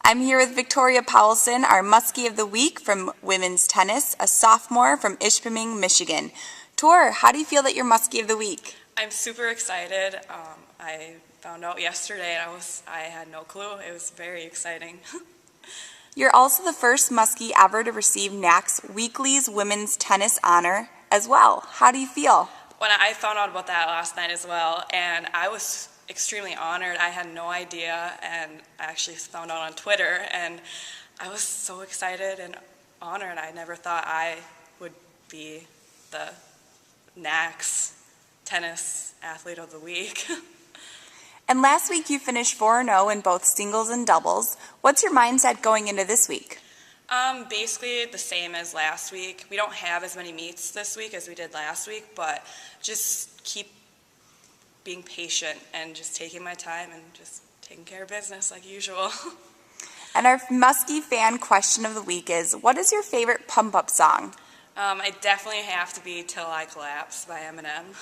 I'm here with Victoria Powelson, our Muskie of the Week from women's tennis, a sophomore from Ishpeming, Michigan. Tor, how do you feel that you're Muskie of the Week? I'm super excited. I found out yesterday and I had no clue. It was very exciting. You're also the first Muskie ever to receive NAC's Weekly's Women's Tennis Honor as well. How do you feel? When I found out about that last night as well, and I was extremely honored. I had no idea, and I actually found out on Twitter, and I was so excited and honored. I never thought I would be the NAC's Tennis Athlete of the Week. And last week you finished 4-0 in both singles and doubles. What's your mindset going into this week? Basically the same as last week. We don't have as many meets this week as we did last week, but just keep being patient and just taking my time and just taking care of business like usual. And our Muskie fan question of the week is, what is your favorite pump-up song? I definitely have to be Till I Collapse by Eminem.